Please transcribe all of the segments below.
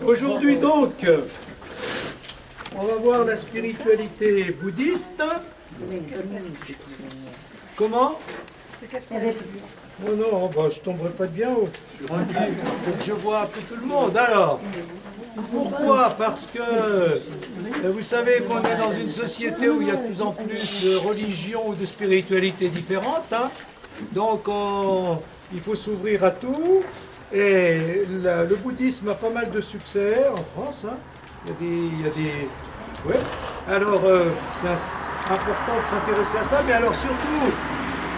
Aujourd'hui donc, on va voir la spiritualité bouddhiste. Comment? Oh non, bah, je tomberai pas de bien haut. Faut que je vois un peu tout le monde. Alors, pourquoi? Parce que vous savez qu'on est dans une société où il y a de plus en plus de religions ou de spiritualités différentes. Hein. Donc, il faut s'ouvrir à tout. Et le bouddhisme a pas mal de succès en France. Hein. Il y a des... Ouais. Alors, c'est important de s'intéresser à ça. Mais alors surtout,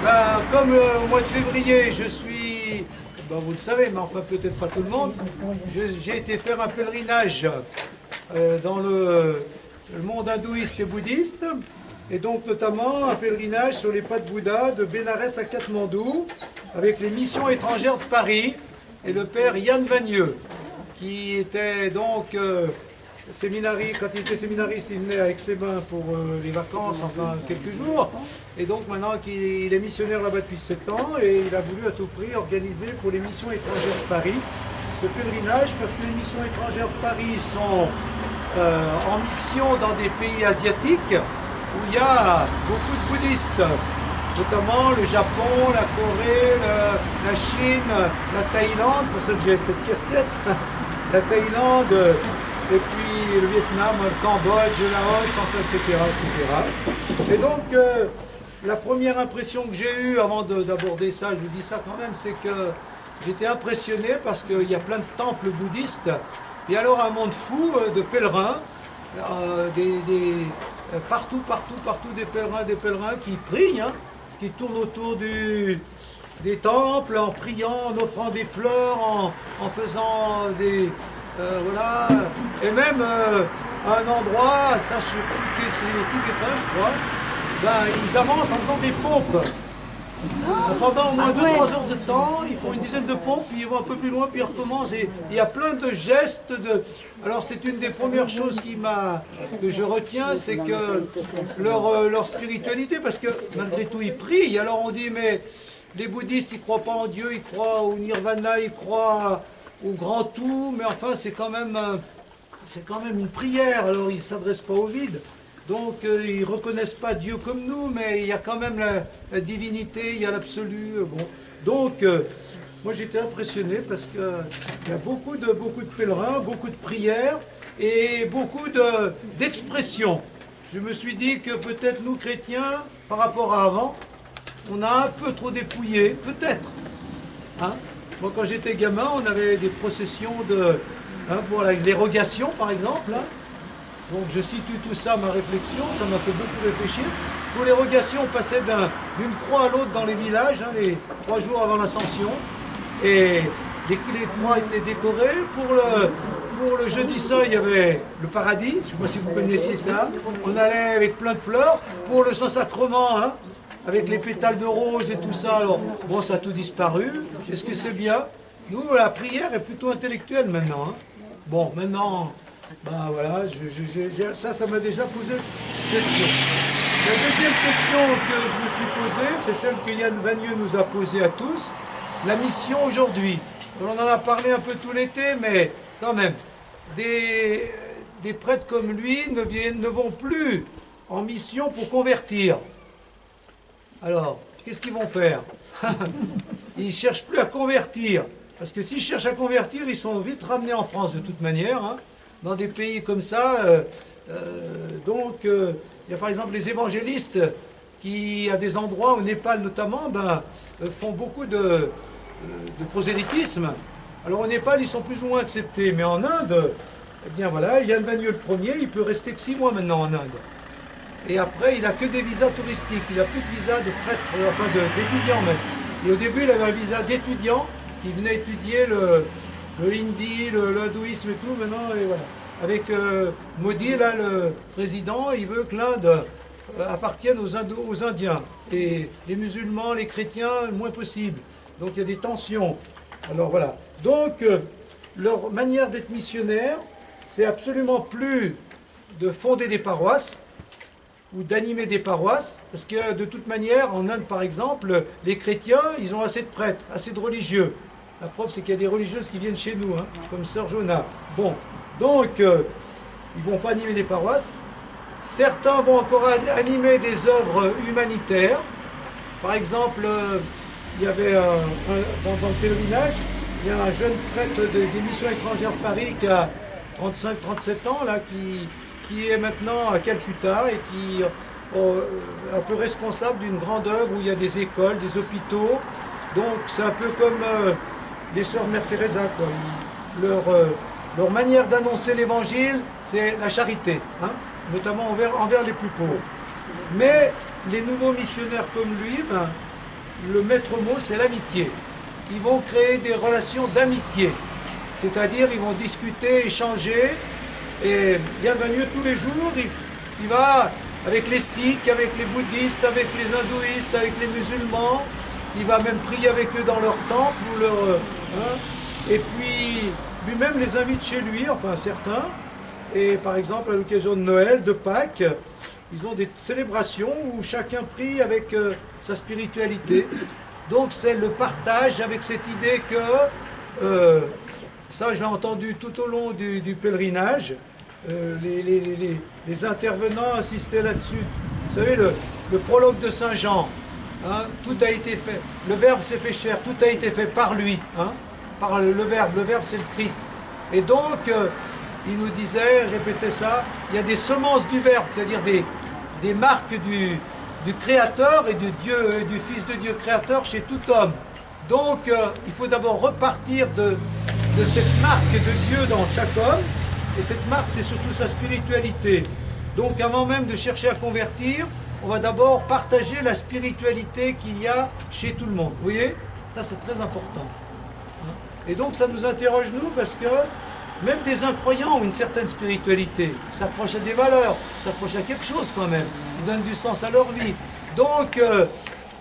ben, comme au mois de février, je suis... Ben, vous le savez, mais enfin peut-être pas tout le monde. J'ai été faire un pèlerinage dans le monde hindouiste et bouddhiste. Et donc notamment un pèlerinage sur les pas de Bouddha de Bénarès à Katmandou avec les missions étrangères de Paris et le père Yann Vagneux qui était donc séminariste. Quand il était séminariste, il venait à Aix-les-Bains pour les vacances, enfin quelques jours. Et donc maintenant qu'il est missionnaire là-bas depuis 7 ans et il a voulu à tout prix organiser pour les missions étrangères de Paris ce pèlerinage parce que les missions étrangères de Paris sont en mission dans des pays asiatiques où il y a beaucoup de bouddhistes, notamment le Japon, la Corée, la Chine, la Thaïlande, pour ça que j'ai cette casquette, la Thaïlande, et puis le Vietnam, le Cambodge, le Laos, enfin, etc., etc. Et donc, la première impression que j'ai eue avant d'aborder ça, je vous dis ça quand même, c'est que j'étais impressionné parce qu'il y a plein de temples bouddhistes, et alors un monde fou de pèlerins, partout des pèlerins qui prient, hein, qui tournent autour des temples en priant, en offrant des fleurs, en faisant des... voilà, et même à un endroit, ça je sais plus, c'est les Tibétains je crois, ben, ils avancent en faisant des pompes. Pendant au moins 2-3 heures de temps, ils font une dizaine de pompes, puis ils vont un peu plus loin, puis ils recommencent. Et il y a plein de gestes. Alors c'est une des premières choses que je retiens, c'est que leur spiritualité, parce que malgré tout ils prient. Alors on dit, mais les bouddhistes, ils ne croient pas en Dieu, ils croient au nirvana, ils croient au grand tout, mais enfin c'est quand même une prière, alors ils ne s'adressent pas au vide. Donc ils ne reconnaissent pas Dieu comme nous, mais il y a quand même la divinité, il y a l'absolu. Bon. Donc moi j'étais impressionné parce qu'il y a beaucoup de pèlerins, beaucoup de prières et beaucoup d'expressions. Je me suis dit que peut-être nous chrétiens, par rapport à avant, on a un peu trop dépouillé, peut-être. Hein? Moi quand j'étais gamin, on avait des processions pour l'érogation par exemple. Hein? Donc je situe tout ça, ma réflexion, ça m'a fait beaucoup réfléchir. Pour l'érogation, on passait d'une croix à l'autre dans les villages, hein, les 3 jours avant l'ascension. Et les croix étaient décorées. Pour le jeudi saint, il y avait le paradis, je ne sais pas si vous connaissiez ça. On allait avec plein de fleurs. Pour le Saint-Sacrement, hein, avec les pétales de rose et tout ça, alors bon, ça a tout disparu. Est-ce que c'est bien? Nous, la prière est plutôt intellectuelle maintenant. Hein. Bon, maintenant... Ben voilà, ça m'a déjà posé question. La deuxième question que je me suis posée, c'est celle que Yann Vagneux nous a posée à tous. La mission aujourd'hui. On en a parlé un peu tout l'été, mais quand même, des prêtres comme lui ne vont plus en mission pour convertir. Alors, qu'est-ce qu'ils vont faire? Ils ne cherchent plus à convertir. Parce que s'ils cherchent à convertir, ils sont vite ramenés en France de toute manière. Hein. Dans des pays comme ça, il y a par exemple les évangélistes qui, à des endroits, au Népal notamment, font beaucoup de prosélytisme. Alors au Népal, ils sont plus ou moins acceptés, mais en Inde, eh bien voilà, Yann Vagneux le premier, il peut rester que 6 mois maintenant en Inde. Et après, il n'a que des visas touristiques, il n'a plus de visa de prêtre, enfin d'étudiant même. Et au début, il avait un visa d'étudiant qui venait étudier le hindi, l'hindouisme et tout, maintenant, et voilà. Avec Modi, là, le président, il veut que l'Inde appartienne aux Indiens. Et les musulmans, les chrétiens, le moins possible. Donc il y a des tensions. Alors voilà. Donc, leur manière d'être missionnaire, c'est absolument plus de fonder des paroisses, ou d'animer des paroisses, parce que de toute manière, en Inde par exemple, les chrétiens, ils ont assez de prêtres, assez de religieux. La preuve, c'est qu'il y a des religieuses qui viennent chez nous, hein, comme Sœur Jonah. Bon, donc, ils ne vont pas animer des paroisses. Certains vont encore animer des œuvres humanitaires. Par exemple, il y avait dans le pèlerinage, il y a un jeune prêtre des missions étrangères de Paris qui a 35-37 ans, là, qui est maintenant à Calcutta et qui est un peu responsable d'une grande œuvre où il y a des écoles, des hôpitaux. Donc c'est un peu comme les sœurs Mère Teresa, quoi. Leur manière d'annoncer l'évangile, c'est la charité, hein, notamment envers les plus pauvres. Mais les nouveaux missionnaires comme lui, ben, le maître mot, c'est l'amitié. Ils vont créer des relations d'amitié. C'est-à-dire, ils vont discuter, échanger. Et bienvenue tous les jours, il va avec les sikhs, avec les bouddhistes, avec les hindouistes, avec les musulmans. Il va même prier avec eux dans leur temple. Et puis, lui-même les invite chez lui, enfin certains. Et par exemple, à l'occasion de Noël, de Pâques, ils ont des célébrations où chacun prie avec sa spiritualité. Donc c'est le partage avec cette idée que, ça je l'ai entendu tout au long du pèlerinage, les intervenants insistaient là-dessus. Vous savez, le prologue de Saint Jean, hein, tout a été fait, le Verbe s'est fait chair, tout a été fait par lui, hein, par le Verbe c'est le Christ. Et donc, il nous disait, répétait ça, il y a des semences du Verbe, c'est-à-dire des marques du Créateur et du Fils de Dieu créateur chez tout homme. Donc, il faut d'abord repartir de cette marque de Dieu dans chaque homme, et cette marque, c'est surtout sa spiritualité. Donc, avant même de chercher à convertir, on va d'abord partager la spiritualité qu'il y a chez tout le monde. Vous voyez? Ça, c'est très important. Et donc, ça nous interroge, nous, parce que même des incroyants ont une certaine spiritualité. Ils s'accrochent à des valeurs, ils s'accrochent à quelque chose quand même. Ils donnent du sens à leur vie. Donc,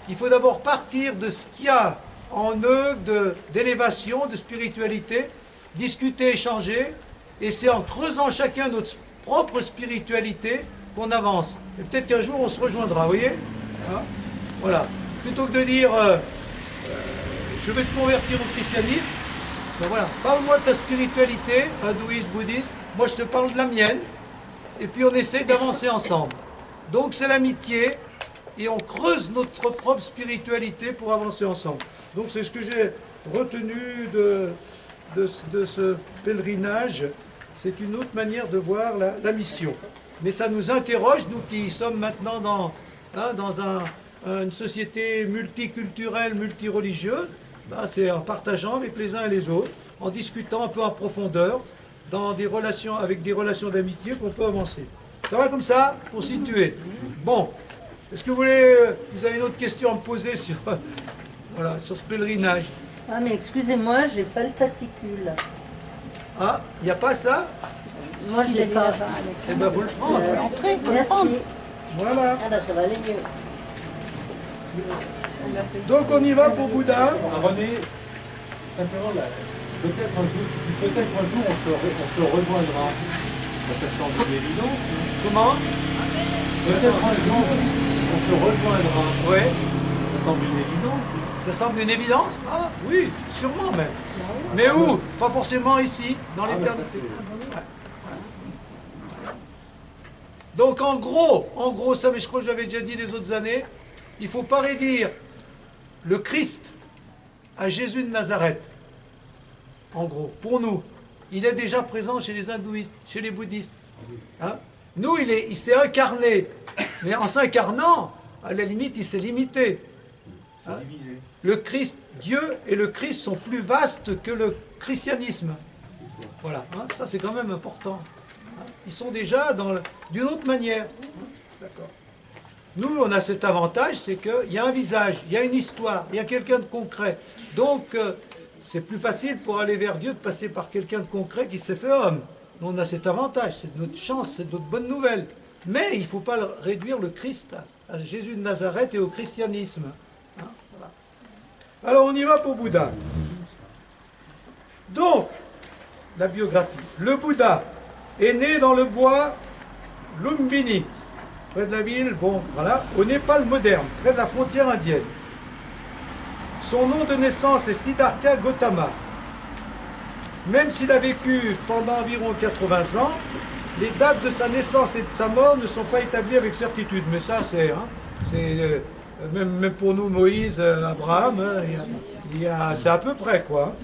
il faut d'abord partir de ce qu'il y a en eux d'élévation, de spiritualité, discuter, échanger, et c'est en creusant chacun notre propre spiritualité qu'on avance. Et peut-être qu'un jour on se rejoindra, vous voyez, hein? Voilà. Plutôt que de dire je vais te convertir au christianisme, ben voilà, parle-moi de ta spiritualité, hindouiste, bouddhiste, moi je te parle de la mienne, et puis on essaie d'avancer ensemble. Donc c'est l'amitié, et on creuse notre propre spiritualité pour avancer ensemble. Donc c'est ce que j'ai retenu de ce pèlerinage. C'est une autre manière de voir la mission. Mais ça nous interroge, nous qui sommes maintenant dans une société multiculturelle, multireligieuse, ben c'est en partageant avec les uns et les autres, en discutant un peu en profondeur, avec des relations d'amitié qu'on peut avancer. Ça va comme ça, pour situer. Bon, est-ce que vous avez une autre question à me poser sur ce pèlerinage? Ah mais excusez-moi, j'ai pas le fascicule. Ah, il n'y a pas ça? Moi je l'ai pas. Eh bien vous le prendre. Merci. Voilà. Ah bah ça va aller mieux. Donc on y va pour Bouddha. René, simplement, peut-être un jour on se rejoindra. Ça semble une évidence. Comment? Peut-être un jour on se rejoindra. Oui. Ça semble une évidence. Ça semble une évidence? Ah oui, sûrement même. Mais où? Pas forcément ici, dans l'éternité. Donc en gros, ça, mais je crois que j'avais déjà dit les autres années, il ne faut pas réduire le Christ à Jésus de Nazareth. En gros, pour nous, il est déjà présent chez les hindouistes, chez les bouddhistes. Hein? Nous, il s'est incarné, mais en s'incarnant, à la limite, il s'est limité. Hein? Le Christ, Dieu et le Christ sont plus vastes que le christianisme. Voilà, hein? Ça c'est quand même important. Hein? Ils sont déjà d'une autre manière. D'accord. Nous, on a cet avantage, c'est qu'il y a un visage, il y a une histoire, il y a quelqu'un de concret. Donc, c'est plus facile pour aller vers Dieu de passer par quelqu'un de concret qui s'est fait homme. Nous, on a cet avantage, c'est notre chance, c'est notre bonne nouvelle. Mais il ne faut pas réduire le Christ à Jésus de Nazareth et au christianisme. Hein, voilà. Alors, on y va pour Bouddha. Donc, la biographie. Le Bouddha est né dans le bois Lumbini, près de la ville, bon, voilà, au Népal moderne, près de la frontière indienne. Son nom de naissance est Siddhartha Gautama. Même s'il a vécu pendant environ 80 ans, les dates de sa naissance et de sa mort ne sont pas établies avec certitude. Mais ça, c'est même pour nous, Moïse, Abraham, c'est à peu près, quoi.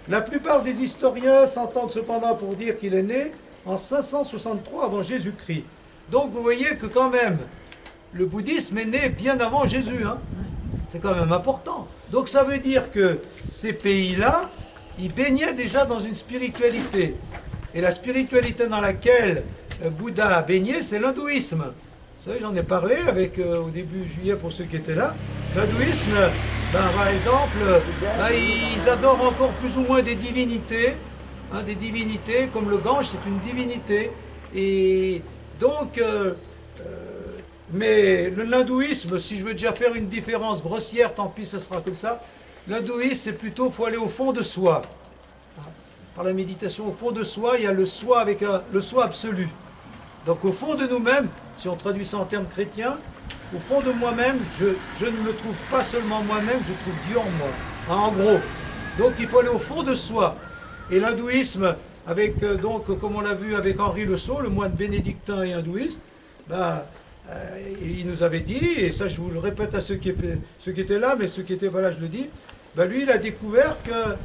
La plupart des historiens s'entendent cependant pour dire qu'il est né en 563 avant Jésus-Christ. Donc vous voyez que quand même, le bouddhisme est né bien avant Jésus. Hein. C'est quand même important. Donc ça veut dire que ces pays-là, ils baignaient déjà dans une spiritualité. Et la spiritualité dans laquelle Bouddha a baigné, c'est l'hindouisme. Vous savez, j'en ai parlé au début juillet pour ceux qui étaient là. L'hindouisme, par exemple, ils adorent encore plus ou moins des divinités. Hein, des divinités, comme le Gange, c'est une divinité. Et donc, mais l'hindouisme, si je veux déjà faire une différence grossière, tant pis, ça sera comme ça. L'hindouisme, c'est plutôt, il faut aller au fond de soi. Par la méditation, au fond de soi, il y a le soi avec le soi absolu. Donc au fond de nous-mêmes, si on traduit ça en termes chrétiens, au fond de moi-même, je ne me trouve pas seulement moi-même, je trouve Dieu en moi. Hein, en gros. Donc il faut aller au fond de soi. Et l'hindouisme, avec donc, comme on l'a vu avec Henri Le Sceau, le moine bénédictin et hindouiste, il nous avait dit, et ça je vous le répète à ceux qui étaient là, mais ceux qui étaient pas là, je le dis, lui il a découvert que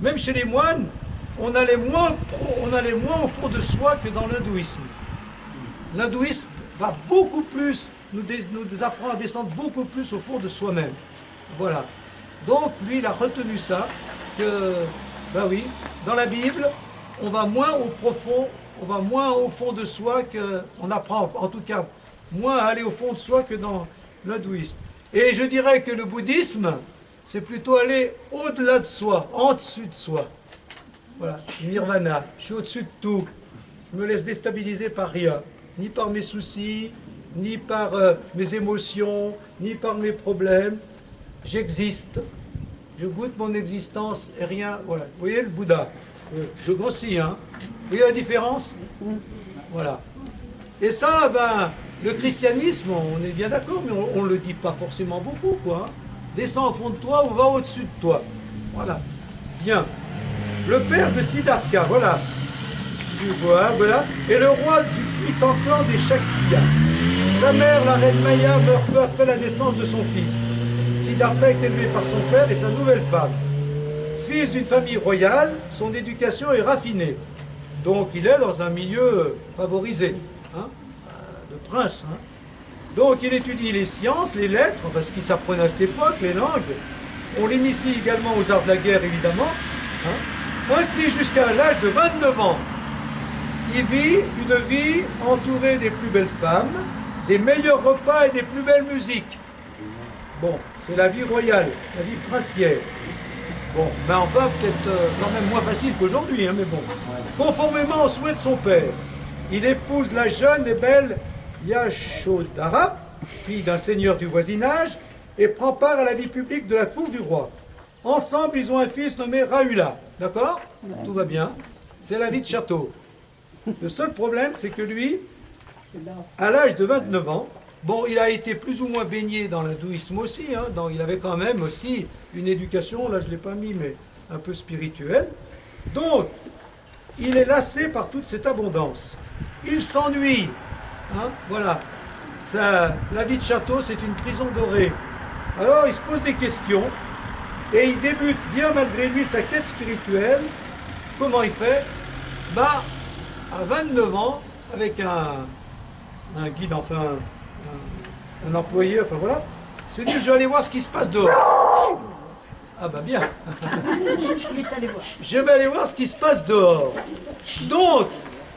même chez les moines, on allait moins au fond de soi que dans l'hindouisme. L'hindouisme va beaucoup plus, nous apprend à descendre beaucoup plus au fond de soi-même. Voilà. Donc lui il a retenu ça, que, oui, dans la Bible, on va moins au profond, on va moins au fond de soi, on apprend en tout cas moins à aller au fond de soi que dans l'hindouisme. Et je dirais que le bouddhisme, c'est plutôt aller au-delà de soi, en dessus de soi. Voilà, nirvana, je suis au-dessus de tout. Je me laisse déstabiliser par rien, ni par mes soucis, ni par mes émotions, ni par mes problèmes. J'existe, je goûte mon existence et rien. Voilà, vous voyez le Bouddha, je grossis, hein. Vous voyez la différence? Voilà. Et ça, le christianisme, on est bien d'accord, mais on ne le dit pas forcément beaucoup, quoi. Hein. Descends au fond de toi ou va au-dessus de toi. Voilà. Bien. Le père de Siddhartha, voilà. Voilà. Et le roi du puissant clan des Shakya. Sa mère, la reine Maya, meurt peu après la naissance de son fils. Siddhartha est élevé par son père et sa nouvelle femme. Fils d'une famille royale, son éducation est raffinée. Donc il est dans un milieu favorisé, hein, de prince. Hein. Donc il étudie les sciences, les lettres, enfin ce qui s'apprenait à cette époque, les langues. On l'initie également aux arts de la guerre, évidemment. Hein. Ainsi, jusqu'à l'âge de 29 ans, il vit une vie entourée des plus belles femmes, des meilleurs repas et des plus belles musiques. Bon, c'est la vie royale, la vie princière. Bon, mais enfin, peut-être quand même moins facile qu'aujourd'hui, hein, mais bon. Conformément au souhait de son père, il épouse la jeune et belle Yashodhara, fille d'un seigneur du voisinage, et prend part à la vie publique de la cour du roi. Ensemble, ils ont un fils nommé Rahula. D'accord? Tout va bien. C'est la vie de château. Le seul problème, c'est que lui, à l'âge de 29 ans, bon, il a été plus ou moins baigné dans l'hindouisme aussi, hein, donc il avait quand même aussi une éducation, là je ne l'ai pas mis, mais un peu spirituelle. Donc, il est lassé par toute cette abondance. Il s'ennuie. Hein, voilà. La vie de château, c'est une prison dorée. Alors, il se pose des questions et il débute bien malgré lui sa quête spirituelle. Comment il fait? À 29 ans, avec un guide, enfin, un employé, enfin voilà, se dit, je vais aller voir ce qui se passe dehors. Ah bien. Je vais aller voir ce qui se passe dehors. Donc,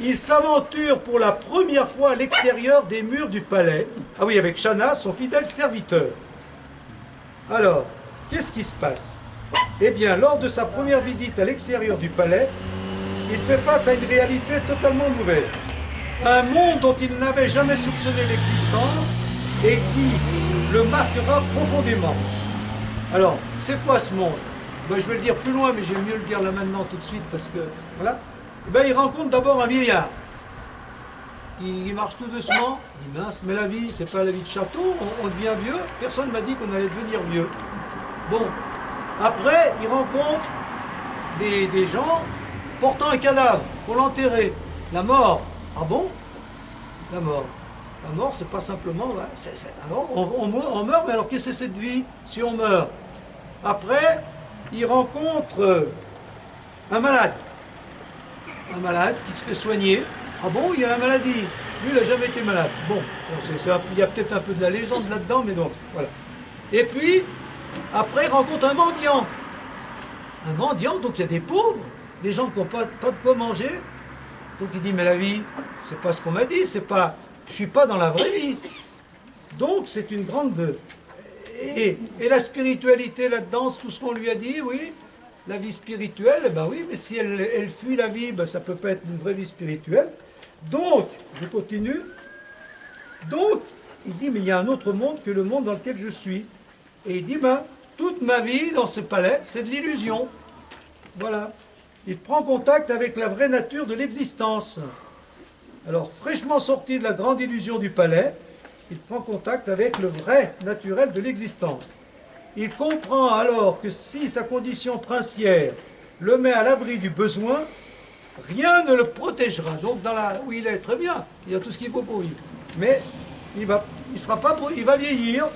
il s'aventure pour la première fois à l'extérieur des murs du palais. Ah oui, avec Shana, son fidèle serviteur. Alors, qu'est-ce qui se passe? Eh bien, lors de sa première visite à l'extérieur du palais, il fait face à une réalité totalement nouvelle. Un monde dont il n'avait jamais soupçonné l'existence et qui le marquera profondément. Alors, c'est quoi ce monde? Je vais le dire plus loin, mais j'aime mieux le dire là maintenant tout de suite parce que, voilà. Il rencontre d'abord un vieillard. Il marche tout doucement, il dit mince, mais la vie, c'est pas la vie de château, on devient vieux, personne ne m'a dit qu'on allait devenir vieux. Bon, Après, il rencontre des gens portant un cadavre pour l'enterrer. La mort. Ah bon? La mort. La mort, c'est pas simplement... alors, on meurt, mais alors qu'est-ce que c'est cette vie si on meurt? Après, il rencontre un malade. Un malade qui se fait soigner. Ah bon, il y a la maladie. Lui, il n'a jamais été malade. Bon, il y a peut-être un peu de la légende là-dedans, mais non. Voilà. Et puis, après, il rencontre un mendiant. Un mendiant, donc il y a des pauvres, des gens qui n'ont pas de quoi manger. Donc il dit, mais la vie, c'est pas ce qu'on m'a dit, c'est pas, je suis pas dans la vraie vie. Donc c'est une grande... Et la spiritualité là-dedans, tout ce qu'on lui a dit, oui, la vie spirituelle, eh ben oui, mais si elle fuit la vie, ben ça peut pas être une vraie vie spirituelle. Donc, je continue, donc, il dit, mais il y a un autre monde que le monde dans lequel je suis. Et il dit, ben, toute ma vie dans ce palais, c'est de l'illusion. Voilà. Il prend contact avec la vraie nature de l'existence. Alors, fraîchement sorti de la grande illusion du palais, il prend contact avec le vrai naturel de l'existence. Il comprend alors que si sa condition princière le met à l'abri du besoin, rien ne le protégera. Donc, où il est très bien, il a tout ce qu'il faut pour vivre. Mais il va vieillir,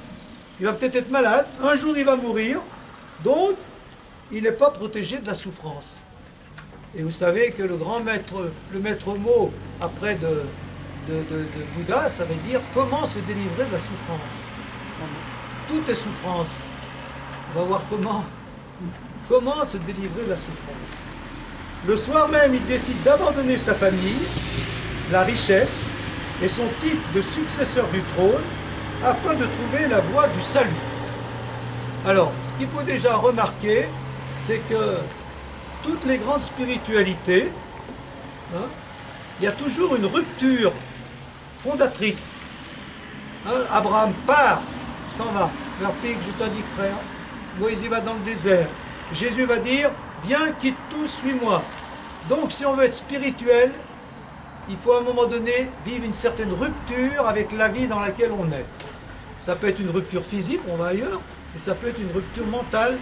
il va peut-être être malade, un jour il va mourir, donc il n'est pas protégé de la souffrance. Et vous savez que le maître mot après de Bouddha, ça veut dire comment se délivrer de la souffrance. Tout est souffrance. On va voir comment se délivrer de la souffrance. Le soir même, il décide d'abandonner sa famille, la richesse et son titre de successeur du trône afin de trouver la voie du salut. Alors, ce qu'il faut déjà remarquer, c'est que toutes les grandes spiritualités, hein, il y a toujours une rupture fondatrice. Hein, Abraham part, s'en va vers le pays que je t'indiquerai. Moïse il va dans le désert. Jésus va dire, viens, quitte tout, suis-moi. Donc si on veut être spirituel, il faut à un moment donné vivre une certaine rupture avec la vie dans laquelle on est. Ça peut être une rupture physique, on va ailleurs, et ça peut être une rupture mentale.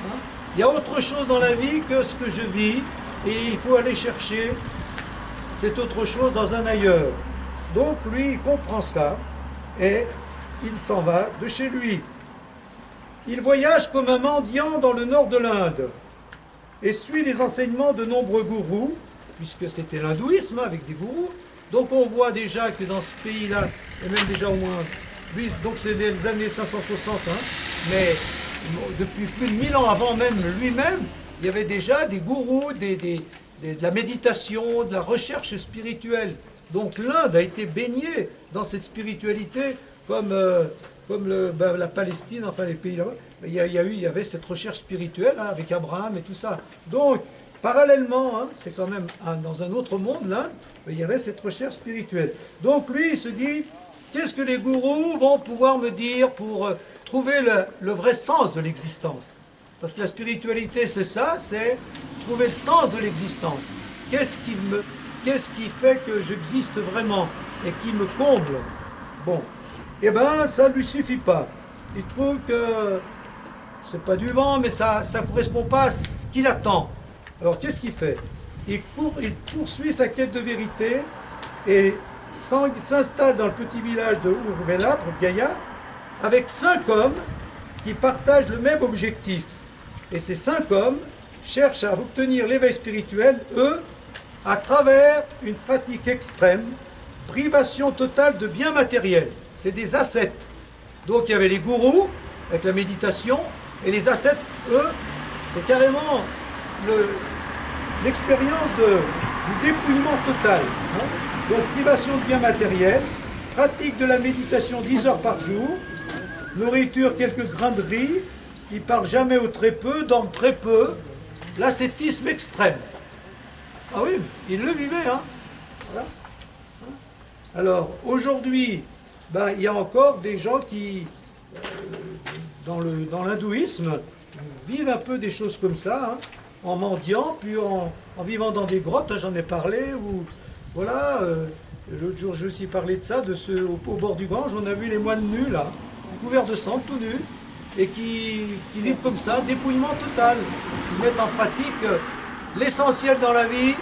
Hein. Il y a autre chose dans la vie que ce que je vis, et il faut aller chercher cette autre chose dans un ailleurs. Donc lui, il comprend ça, et il s'en va de chez lui. Il voyage comme un mendiant dans le nord de l'Inde, et suit les enseignements de nombreux gourous, puisque c'était l'hindouisme avec des gourous. Donc on voit déjà que dans ce pays-là, et même déjà au moins, donc c'est les années 560, hein, mais depuis plus de 1000 ans avant même lui-même, il y avait déjà des gourous, de la méditation, de la recherche spirituelle. Donc l'Inde a été baignée dans cette spiritualité comme la Palestine, enfin les pays là-bas. Il y avait cette recherche spirituelle hein, avec Abraham et tout ça. Donc, parallèlement, hein, c'est quand même dans un autre monde, là, il y avait cette recherche spirituelle. Donc lui, il se dit, qu'est-ce que les gourous vont pouvoir me dire pour trouver le vrai sens de l'existence? Parce que la spiritualité, c'est ça, c'est trouver le sens de l'existence. Qu'est-ce qui fait que j'existe vraiment et qui me comble? Bon, eh bien, ça ne lui suffit pas. Il trouve que c'est pas du vent, mais ça ne correspond pas à ce qu'il attend. Alors, qu'est-ce qu'il fait? Il poursuit sa quête de vérité et s'installe dans le petit village de Urvela, près de Gaya, avec 5 hommes qui partagent le même objectif. Et ces 5 hommes cherchent à obtenir l'éveil spirituel, eux, à travers une pratique extrême, privation totale de biens matériels. C'est des ascètes. Donc il y avait les gourous, avec la méditation, et les ascètes, eux, c'est carrément l'expérience du dépouillement total. Hein. Donc privation de biens matériels, pratique de la méditation 10 heures par jour, nourriture quelques grains de riz, ils parlent jamais ou très peu, dorment très peu, l'ascétisme extrême. Ah oui, ils le vivaient, hein. Voilà. Alors, aujourd'hui, ben, il y a encore des gens qui, dans l'hindouisme, vivent un peu des choses comme ça, hein, en mendiant, puis en vivant dans des grottes, hein, j'en ai parlé, ou voilà, l'autre jour j'ai aussi parlé de ça, au bord du Gange, on a vu les moines nus, là, couverts de sang, tout nus, et qui vivent comme ça, dépouillement total. Ils mettent en pratique l'essentiel dans la vie.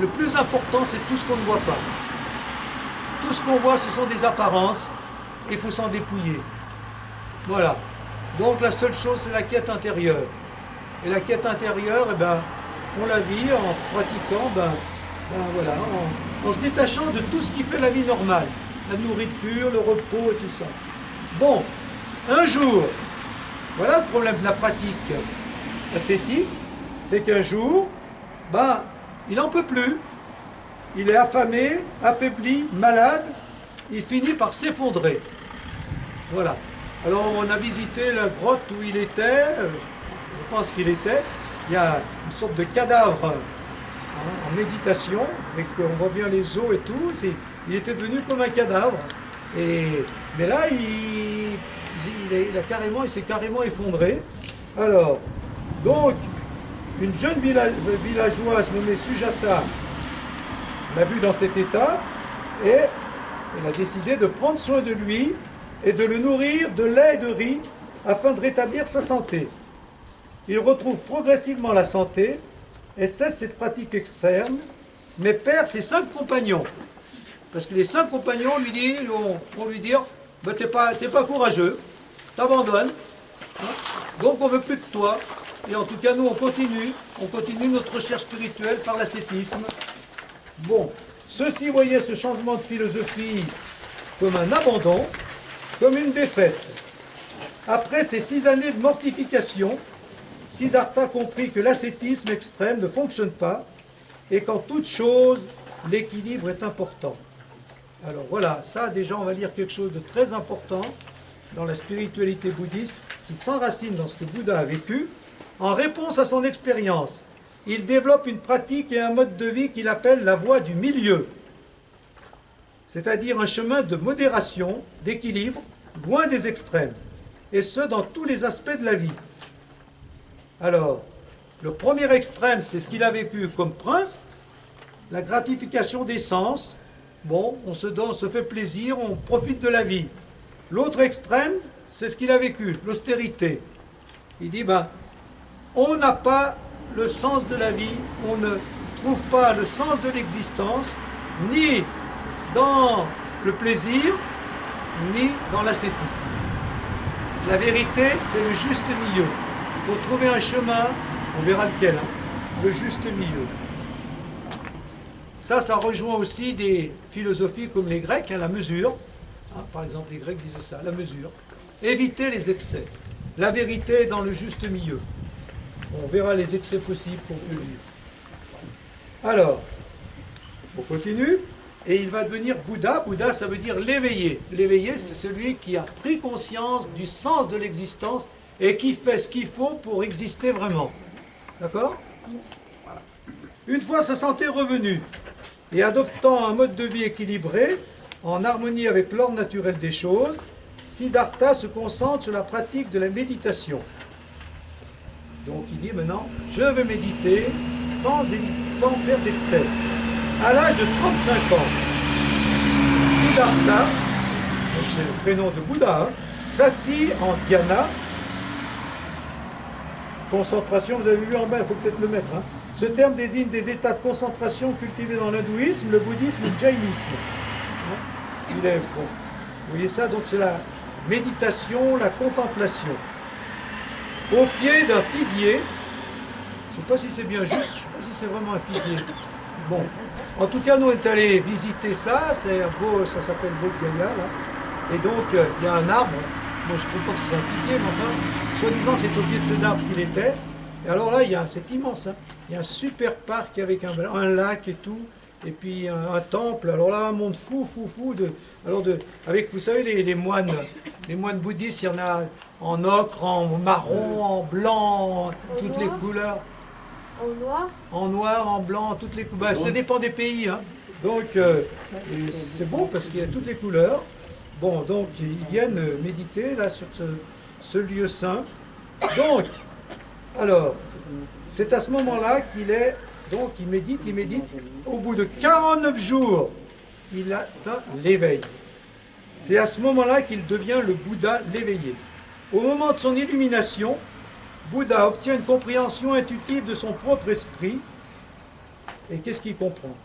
Le plus important, c'est tout ce qu'on ne voit pas. Tout ce qu'on voit, ce sont des apparences. Il faut s'en dépouiller. Voilà. Donc la seule chose, c'est la quête intérieure. Et la quête intérieure, eh ben, on la vit en pratiquant, voilà, en se détachant de tout ce qui fait la vie normale. La nourriture, le repos et tout ça. Bon, un jour, voilà le problème de la pratique ascétique, c'est qu'un jour, il n'en peut plus. Il est affamé, affaibli, malade, il finit par s'effondrer. Voilà. Alors on a visité la grotte où il était, je pense qu'il était, il y a une sorte de cadavre en méditation, on voit bien les os et tout, il était devenu comme un cadavre. Mais là, il s'est carrément effondré. Alors, donc, une jeune villageoise nommée Sujata l'a vu dans cet état et elle a décidé de prendre soin de lui et de le nourrir de lait et de riz afin de rétablir sa santé. Il retrouve progressivement la santé et cesse cette pratique extrême, mais perd ses 5 compagnons. Parce que les 5 compagnons vont lui dire t'es pas courageux, t'abandonnes, hein, donc on veut plus de toi. Et en tout cas, nous, on continue notre recherche spirituelle par l'ascétisme. Bon, ceux-ci voyaient ce changement de philosophie comme un abandon, comme une défaite. Après ces 6 années de mortification, Siddhartha comprit que l'ascétisme extrême ne fonctionne pas et qu'en toute chose, l'équilibre est important. Alors voilà, ça déjà on va lire quelque chose de très important dans la spiritualité bouddhiste qui s'enracine dans ce que Bouddha a vécu. En réponse à son expérience, il développe une pratique et un mode de vie qu'il appelle la voie du milieu, c'est-à-dire un chemin de modération, d'équilibre, loin des extrêmes, et ce dans tous les aspects de la vie. Alors, le premier extrême, c'est ce qu'il a vécu comme prince, la gratification des sens. Bon, on se donne, on se fait plaisir, on profite de la vie. L'autre extrême, c'est ce qu'il a vécu, l'austérité. Il dit, on n'a pas le sens de la vie, on ne trouve pas le sens de l'existence, ni dans le plaisir, ni dans l'ascétisme. La vérité, c'est le juste milieu. Il faut trouver un chemin, on verra lequel, le juste milieu. Ça rejoint aussi des philosophies comme les Grecs, la mesure. Par exemple, les Grecs disaient ça, la mesure. Éviter les excès. La vérité est dans le juste milieu. On verra les excès possibles pour plus vivre. Alors, on continue. Et il va devenir Bouddha. Bouddha, ça veut dire l'éveillé. L'éveillé, c'est celui qui a pris conscience du sens de l'existence et qui fait ce qu'il faut pour exister vraiment. D'accord ? Voilà. Une fois sa santé revenue, et adoptant un mode de vie équilibré, en harmonie avec l'ordre naturel des choses, Siddhartha se concentre sur la pratique de la méditation. Donc il dit maintenant, je veux méditer sans faire d'excès. À l'âge de 35 ans, Siddhartha, c'est le prénom de Bouddha, s'assit en dhyana, concentration, vous avez vu en bas, il faut peut-être le mettre. Ce terme désigne des états de concentration cultivés dans l'hindouisme, le bouddhisme et le jaïnisme. Vous voyez ça, donc c'est la méditation, la contemplation. Au pied d'un figuier, je ne sais pas si c'est bien juste, je ne sais pas si c'est vraiment un figuier. Bon, en tout cas, nous on est allés visiter ça, c'est beau, ça s'appelle Bodh Gaya, là. Et donc, il y a un arbre, moi je ne trouve pas que c'est un figuier, mais enfin, soi-disant c'est au pied de cet arbre qu'il était. Et alors là, c'est immense, il y a un super parc avec un lac et tout, et puis un temple, alors là, un monde fou, avec, vous savez, les moines bouddhistes, il y en a en ocre, en marron, en blanc, toutes les couleurs. En noir? En noir, en blanc, toutes les couleurs. Ça dépend des pays. Donc, c'est beau parce qu'il y a toutes les couleurs. Bon, donc, ils viennent méditer là sur ce lieu saint. Donc, alors, c'est à ce moment-là il médite. Au bout de 49 jours, il atteint l'éveil. C'est à ce moment-là qu'il devient le Bouddha l'éveillé. Au moment de son illumination, Bouddha obtient une compréhension intuitive de son propre esprit. Et qu'est-ce qu'il comprend?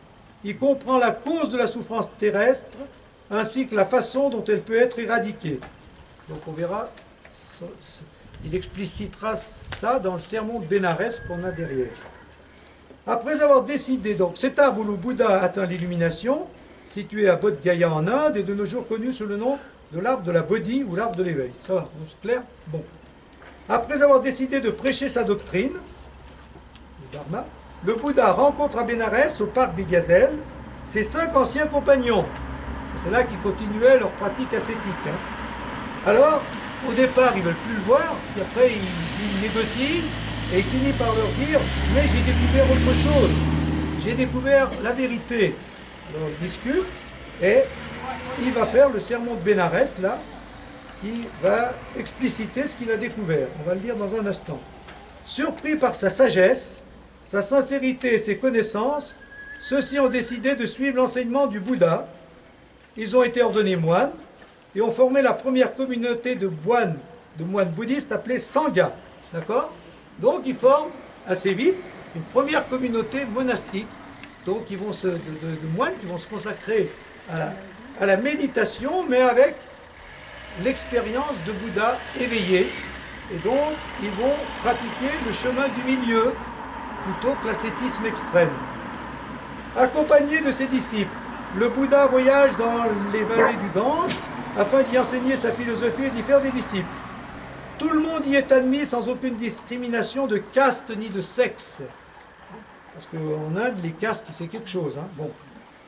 Il comprend la cause de la souffrance terrestre, ainsi que la façon dont elle peut être éradiquée. Donc on verra, il explicitera ça dans le sermon de Bénarès qu'on a derrière. Après avoir décidé, donc cet arbre où le Bouddha atteint l'illumination, situé à Bodh Gaya en Inde, est de nos jours connu sous le nom de l'arbre de la Bodhi ou l'arbre de l'éveil. Ça va, c'est clair? Bon. Après avoir décidé de prêcher sa doctrine, le Dharma, le Bouddha rencontre à Bénarès, au parc des Gazelles, ses 5 anciens compagnons. C'est là qu'ils continuaient leur pratique ascétique. Alors, au départ, ils ne veulent plus le voir, puis après, ils négocient, et il finit par leur dire, mais j'ai découvert autre chose, j'ai découvert la vérité. Alors, ils discutent, et il va faire le sermon de Bénarès, là, qui va expliciter ce qu'il a découvert. On va le lire dans un instant. Surpris par sa sagesse, sa sincérité et ses connaissances, ceux-ci ont décidé de suivre l'enseignement du Bouddha. Ils ont été ordonnés moines et ont formé la première communauté de moines bouddhistes appelée Sangha. D'accord? Donc ils forment assez vite une première communauté monastique. Donc ils vont de moines qui vont se consacrer à la méditation, mais avec l'expérience de Bouddha éveillé. Et donc ils vont pratiquer le chemin du milieu plutôt que l'ascétisme extrême. Accompagné de ses disciples, le Bouddha voyage dans les vallées du Gange afin d'y enseigner sa philosophie et d'y faire des disciples. Tout le monde y est admis sans aucune discrimination de caste ni de sexe. Parce qu'en Inde, les castes, c'est quelque chose. Bon.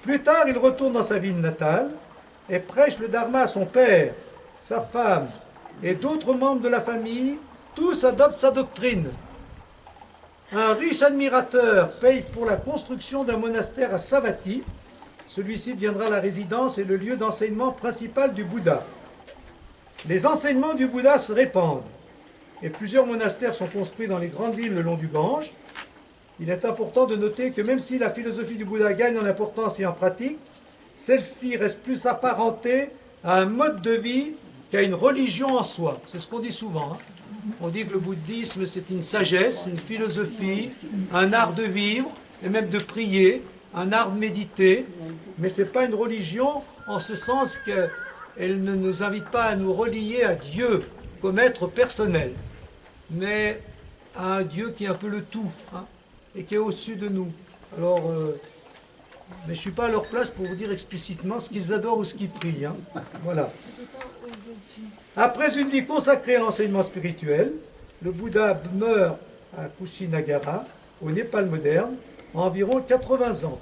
Plus tard, il retourne dans sa ville natale et prêche le Dharma à son père, sa femme et d'autres membres de la famille. Tous adoptent sa doctrine. Un riche admirateur paye pour la construction d'un monastère à Savatthi. Celui-ci deviendra la résidence et le lieu d'enseignement principal du Bouddha. Les enseignements du Bouddha se répandent et plusieurs monastères sont construits dans les grandes villes le long du Gange. Il est important de noter que même si la philosophie du Bouddha gagne en importance et en pratique, celle-ci reste plus apparentée à un mode de vie qu'à une religion en soi. C'est ce qu'on dit souvent. On dit que le bouddhisme, c'est une sagesse, une philosophie, un art de vivre, et même de prier, un art de méditer, mais ce n'est pas une religion en ce sens qu'elle ne nous invite pas à nous relier à Dieu comme être personnel, mais à un Dieu qui est un peu le tout, et qui est au-dessus de nous. Alors, mais je ne suis pas à leur place pour vous dire explicitement ce qu'ils adorent ou ce qu'ils prient. Voilà. Après une vie consacrée à l'enseignement spirituel, le Bouddha meurt à Kushinagara, au Népal moderne, à environ 80 ans.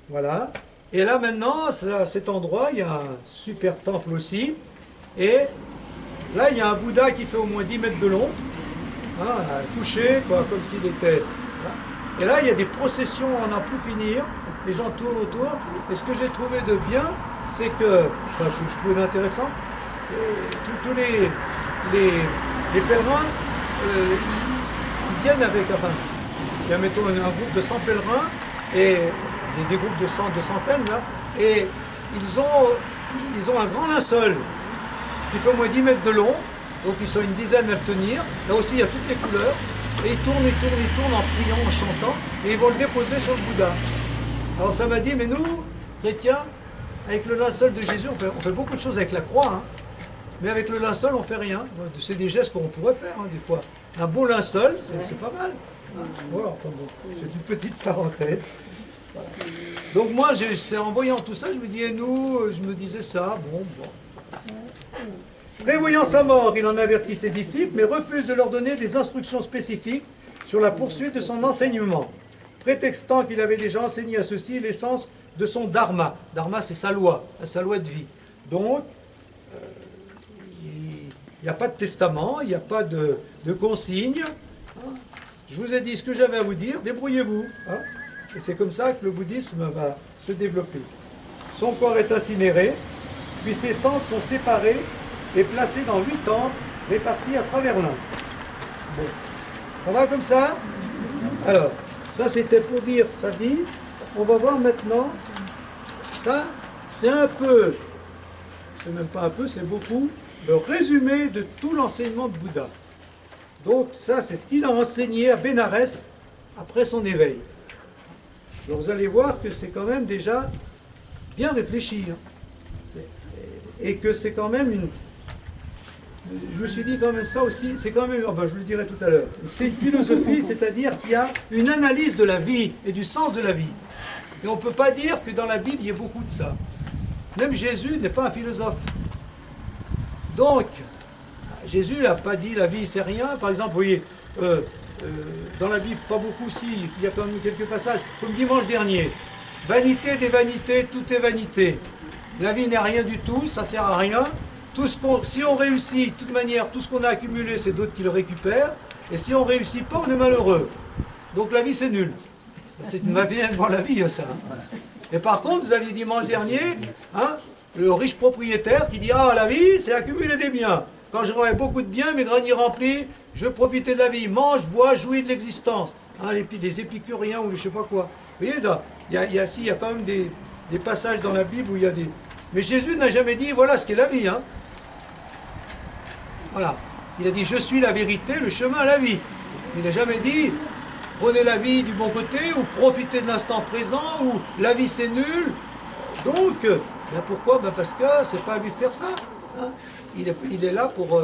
Voilà. Et là maintenant, à cet endroit, il y a un super temple aussi. Et là, il y a un Bouddha qui fait au moins 10 mètres de long, couché, comme s'il était... Et là, il y a des processions à n'en plus finir. Les gens tournent autour. Et ce que j'ai trouvé de bien, c'est que, je trouve intéressant, tous les pèlerins, ils viennent avec, il y a mettons un groupe de 100 pèlerins, et des groupes de centaines, là, et ils ont un grand linceul qui fait au moins 10 mètres de long, donc ils sont une dizaine à le tenir. Là aussi, il y a toutes les couleurs, et ils tournent en priant, en chantant, et ils vont le déposer sur le Bouddha. Alors ça m'a dit, mais nous, chrétiens, avec le linceul de Jésus, on fait beaucoup de choses avec la croix, mais avec le linceul, on ne fait rien. C'est des gestes qu'on pourrait faire, des fois. Un beau linceul, c'est pas mal. Voilà, c'est une petite parenthèse. Voilà. Donc moi, en voyant tout ça, je me dis, et nous, je me disais ça, bon. Prévoyant sa mort, il en avertit ses disciples, mais refuse de leur donner des instructions spécifiques sur la poursuite de son enseignement, prétextant qu'il avait déjà enseigné à ceux-ci l'essence de son dharma. Dharma, c'est sa loi de vie. Donc, il n'y a pas de testament, il n'y a pas de consigne. Je vous ai dit ce que j'avais à vous dire, débrouillez-vous. Et c'est comme ça que le bouddhisme va se développer. Son corps est incinéré, puis ses cendres sont séparées et placées dans 8 temples répartis à travers l'Inde. Bon, ça va comme ça? Alors, ça c'était pour dire sa vie. On va voir maintenant, ça c'est un peu, c'est même pas un peu, c'est beaucoup, le résumé de tout l'enseignement de Bouddha. Donc ça, c'est ce qu'il a enseigné à Bénarès après son éveil. Donc vous allez voir que c'est quand même déjà bien réfléchi. Hein. Et que c'est quand même une... Je me suis dit quand même ça aussi, c'est quand même... Oh ben, je le dirai tout à l'heure. C'est une philosophie, c'est-à-dire qu'il y a une analyse de la vie et du sens de la vie. Et on ne peut pas dire que dans la Bible, il y ait beaucoup de ça. Même Jésus n'est pas un philosophe. Donc, Jésus n'a pas dit la vie c'est rien. Par exemple, vous voyez, dans la Bible, pas beaucoup, si, il y a quand même quelques passages, comme dimanche dernier. Vanité des vanités, tout est vanité. La vie n'est rien du tout, ça ne sert à rien. Si on réussit, de toute manière, tout ce qu'on a accumulé, c'est d'autres qui le récupèrent. Et si on ne réussit pas, on est malheureux. Donc la vie, c'est nul. C'est une manière de voir la vie, ça. Et par contre, vous aviez dimanche dernier, hein, le riche propriétaire qui dit « Ah, la vie, c'est accumuler des biens. Quand j'aurai beaucoup de biens, mes greniers remplis, je vais profiter de la vie. Mange, bois, jouis de l'existence. Hein, » les épicuriens ou je ne sais pas quoi. Vous voyez, là, il y a quand même des passages dans la Bible où il y a des... Mais Jésus n'a jamais dit « Voilà ce qu'est la vie. Hein. » Voilà. Il a dit « Je suis la vérité, le chemin à la vie. » Il n'a jamais dit « Prenez la vie du bon côté » ou « Profitez de l'instant présent » ou « La vie c'est nul ». Donc, ben pourquoi? Ben parce que c'est pas à lui de faire ça. Hein. Il est là pour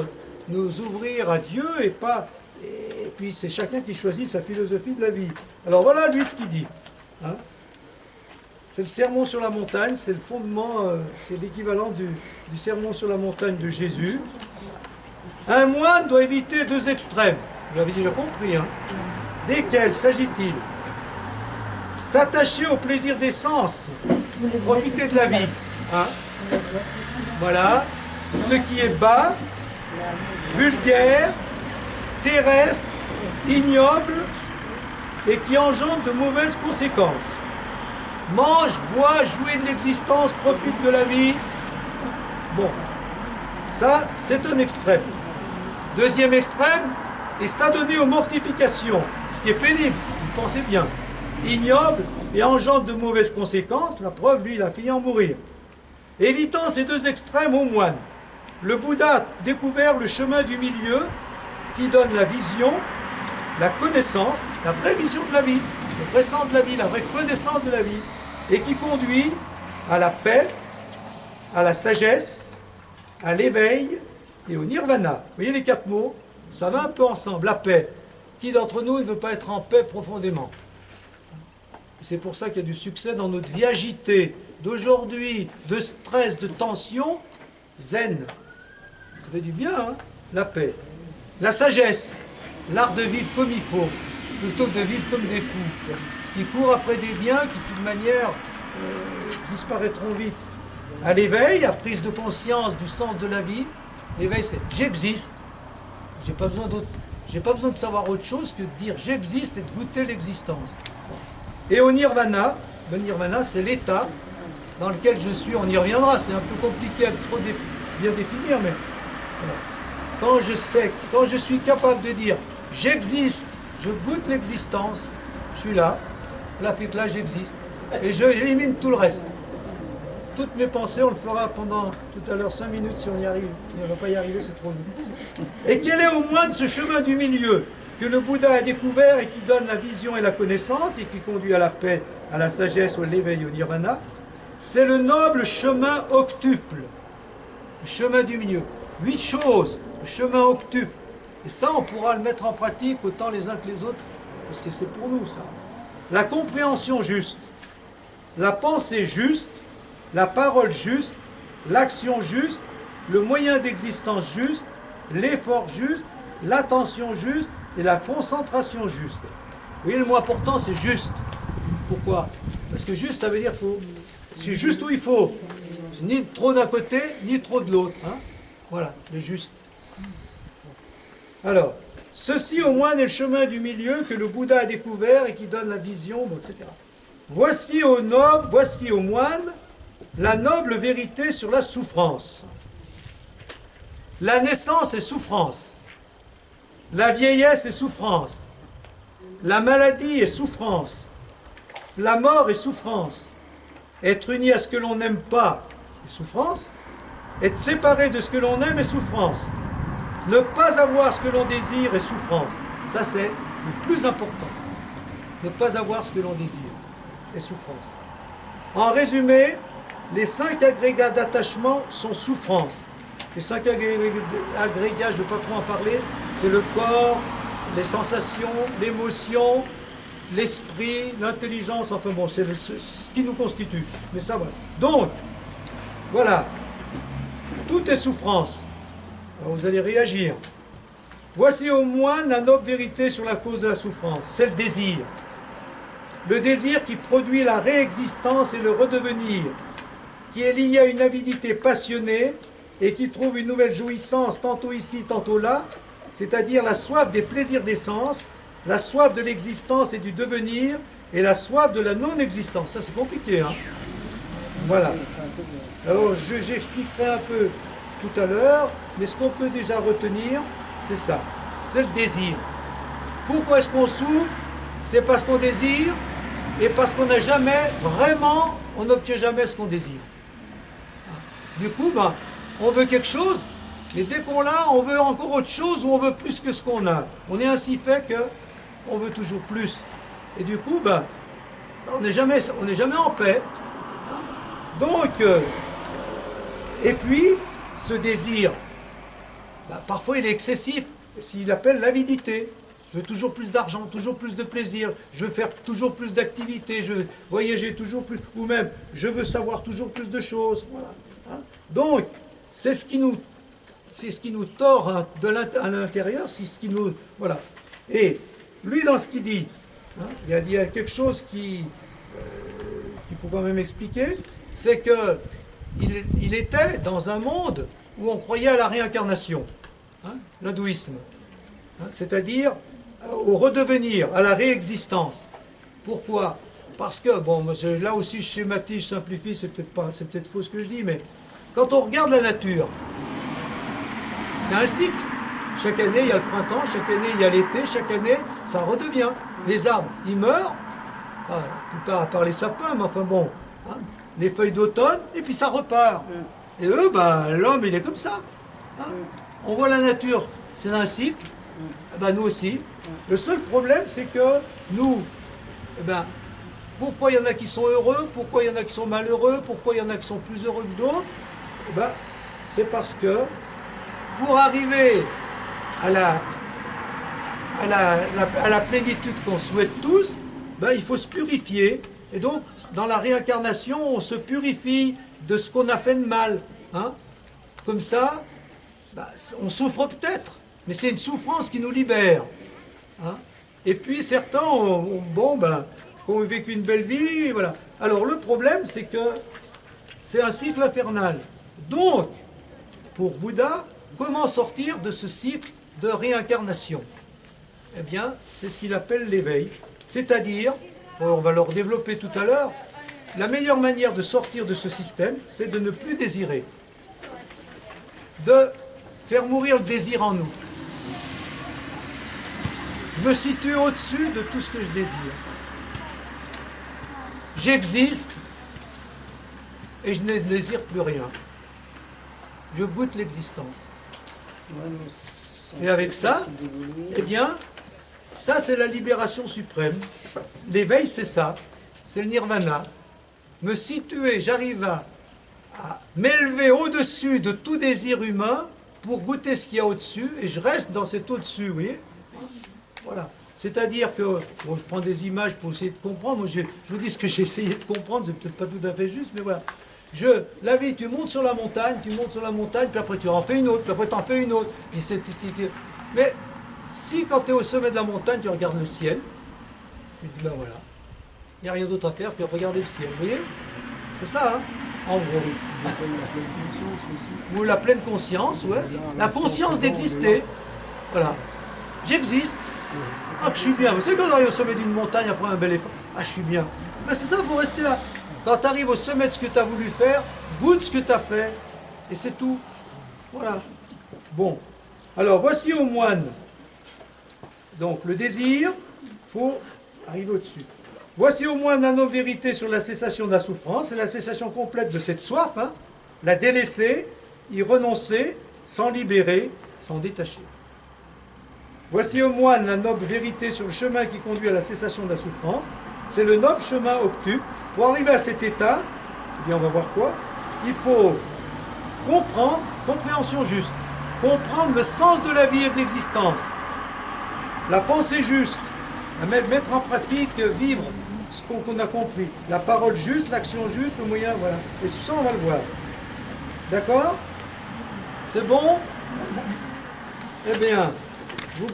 nous ouvrir à Dieu et pas... Et puis c'est chacun qui choisit sa philosophie de la vie. Alors voilà lui ce qu'il dit. Hein. C'est le sermon sur la montagne, c'est le fondement, c'est l'équivalent du sermon sur la montagne de Jésus. Un moine doit éviter deux extrêmes. Vous l'avez déjà compris. Hein. Desquels s'agit-il? S'attacher au plaisir des sens, profiter de la vie. Hein. Voilà. Ce qui est bas, vulgaire, terrestre, ignoble et qui engendre de mauvaises conséquences. Mange, bois, jouis de l'existence, profite de la vie. Bon, ça c'est un extrême. Deuxième extrême, et s'adonner aux mortifications, ce qui est pénible, vous pensez bien. Ignoble et engendre de mauvaises conséquences, la preuve, lui, il a fini en mourir. Évitant ces deux extrêmes aux moines, le Bouddha a découvert le chemin du milieu qui donne la vision, la connaissance, la vraie vision de la vie, le vrai sens de la vie, la vraie connaissance de la vie, et qui conduit à la paix, à la sagesse, à l'éveil et au nirvana. Vous voyez les quatre mots, ça va un peu ensemble. La paix. Qui d'entre nous ne veut pas être en paix profondément? C'est pour ça qu'il y a du succès dans notre vie agitée d'aujourd'hui, de stress, de tension, zen. Ça fait du bien, hein? La paix. La sagesse, l'art de vivre comme il faut, plutôt que de vivre comme des fous, qui courent après des biens qui, de toute manière, disparaîtront vite. À l'éveil, à prise de conscience du sens de la vie, l'éveil c'est j'existe, j'ai pas besoin d'autre, j'ai pas besoin de savoir autre chose que de dire j'existe et de goûter l'existence. Et au nirvana, le nirvana c'est l'état dans lequel je suis, on y reviendra, c'est un peu compliqué à trop bien définir, mais voilà. Quand je suis capable de dire j'existe, je goûte l'existence, je suis là, là fait que là j'existe, et je élimine tout le reste. Toutes mes pensées, on le fera pendant tout à l'heure 5 minutes si on y arrive. Si on ne va pas y arriver, c'est trop vite. Et quel est au moins de ce chemin du milieu que le Bouddha a découvert et qui donne la vision et la connaissance et qui conduit à la paix, à la sagesse, au l'éveil, au nirvana? C'est le noble chemin octuple, le chemin du milieu. 8 choses, le chemin octuple. Et ça, on pourra le mettre en pratique autant les uns que les autres, parce que c'est pour nous ça. La compréhension juste, la pensée juste, la parole juste, l'action juste, le moyen d'existence juste, l'effort juste, l'attention juste et la concentration juste. Vous voyez, le mot important, c'est juste. Pourquoi? Parce que juste, ça veut dire faut. C'est juste où il faut. Ni trop d'un côté, ni trop de l'autre. Hein? Voilà, le juste. Alors, ceci au moins est le chemin du milieu que le Bouddha a découvert et qui donne la vision, bon, etc. Voici aux nobles, voici aux moines, la noble vérité sur la souffrance. La naissance est souffrance. La vieillesse est souffrance. La maladie est souffrance. La mort est souffrance. Être uni à ce que l'on n'aime pas est souffrance. Être séparé de ce que l'on aime est souffrance. Ne pas avoir ce que l'on désire est souffrance. Ça, c'est le plus important. Ne pas avoir ce que l'on désire est souffrance. En résumé, les 5 agrégats d'attachement sont souffrance. Les 5 agrégats, je ne vais pas trop en parler, c'est le corps, les sensations, l'émotion, l'esprit, l'intelligence, enfin bon, c'est ce qui nous constitue. Mais ça, voilà. Donc, voilà. Tout est souffrance. Alors vous allez réagir. Voici au moins la noble vérité sur la cause de la souffrance. C'est le désir. Le désir qui produit la réexistence et le redevenir, qui est lié à une avidité passionnée et qui trouve une nouvelle jouissance tantôt ici, tantôt là, c'est-à-dire la soif des plaisirs des sens, la soif de l'existence et du devenir, et la soif de la non-existence. Ça, c'est compliqué, hein? Voilà. Alors, j'expliquerai un peu tout à l'heure, mais ce qu'on peut déjà retenir, c'est ça. C'est le désir. Pourquoi est-ce qu'on souffre? C'est parce qu'on désire, et parce qu'on n'a jamais, vraiment, on n'obtient jamais ce qu'on désire. Du coup, ben, on veut quelque chose, mais dès qu'on l'a, on veut encore autre chose, ou on veut plus que ce qu'on a. On est ainsi fait que on veut toujours plus. Et du coup, ben, on n'est jamais en paix. Donc, et puis, ce désir, ben, parfois il est excessif, s'il appelle l'avidité. Je veux toujours plus d'argent, toujours plus de plaisir, je veux faire toujours plus d'activités, je veux voyager toujours plus, ou même, je veux savoir toujours plus de choses. Voilà. Hein? Donc, c'est ce qui nous tord hein, à l'intérieur, c'est ce qui nous... Voilà. Et lui, dans ce qu'il dit, hein, il y a quelque chose qu'il faut quand même expliquer, c'est qu'il était dans un monde où on croyait à la réincarnation, hein, l'hindouisme, hein, c'est-à-dire au redevenir, à la réexistence. Pourquoi? Parce que, bon, là aussi je schématise, je simplifie, c'est peut-être faux ce que je dis, mais quand on regarde la nature, c'est un cycle. Chaque année, il y a le printemps, chaque année, il y a l'été, chaque année, ça redevient. Les arbres, ils meurent, à part les sapins, mais enfin bon, hein, les feuilles d'automne, et puis ça repart. Et eux, ben, l'homme, il est comme ça. Hein. On voit la nature, c'est un cycle, ben, nous aussi. Le seul problème, c'est que nous, eh ben, pourquoi il y en a qui sont heureux, pourquoi il y en a qui sont malheureux, pourquoi il y en a qui sont plus heureux que d'autres, eh ben, c'est parce que pour arriver à la plénitude qu'on souhaite tous, ben, il faut se purifier. Et donc, dans la réincarnation, on se purifie de ce qu'on a fait de mal. Hein. Comme ça, ben, on souffre peut-être, mais c'est une souffrance qui nous libère. Hein. Et puis certains ont vécu une belle vie, voilà. Alors le problème, c'est que c'est un cycle infernal. Donc, pour Bouddha, comment sortir de ce cycle de réincarnation? Eh bien, c'est ce qu'il appelle l'éveil. C'est-à-dire, on va le redévelopper tout à l'heure, la meilleure manière de sortir de ce système, c'est de ne plus désirer. De faire mourir le désir en nous. Je me situe au-dessus de tout ce que je désire. J'existe et je ne désire plus rien. Je goûte l'existence. Et avec ça, eh bien, ça c'est la libération suprême. L'éveil c'est ça, c'est le nirvana. Me situer, j'arrive à m'élever au-dessus de tout désir humain pour goûter ce qu'il y a au-dessus et je reste dans cet au-dessus, vous voyez. Voilà. C'est-à-dire que, bon, je prends des images pour essayer de comprendre, moi je vous dis ce que j'ai essayé de comprendre, c'est peut-être pas tout à fait juste, mais voilà. La vie, tu montes sur la montagne, puis après tu en fais une autre, puis après tu en fais une autre. Puis mais si quand tu es au sommet de la montagne, tu regardes le ciel, tu te dis, ben voilà, il n'y a rien d'autre à faire que regarder le ciel, vous voyez? C'est ça, hein? En gros. Ou la pleine conscience, ouais. La conscience d'exister. Voilà. J'existe. Ah, que je suis bien. Vous savez, quand on arrive au sommet d'une montagne après un bel effort, ah, je suis bien. Ben, c'est ça, il faut rester là. Quand tu arrives au sommet de ce que tu as voulu faire, goûte ce que tu as fait. Et c'est tout. Voilà. Bon. Alors, voici au moine. Donc, le désir, il faut arriver au-dessus. Voici au moins la noble vérité sur la cessation de la souffrance, c'est la cessation complète de cette soif, hein, la délaisser, y renoncer, s'en libérer, s'en détacher. Voici au moine la noble vérité sur le chemin qui conduit à la cessation de la souffrance. C'est le noble chemin obtus. Pour arriver à cet état, eh bien on va voir quoi? Il faut comprendre, compréhension juste, comprendre le sens de la vie et de l'existence. La pensée juste, mettre en pratique, vivre ce qu'on a compris. La parole juste, l'action juste, le moyen, voilà. Et ça, on va le voir. D'accord? C'est bon? Eh bien, vous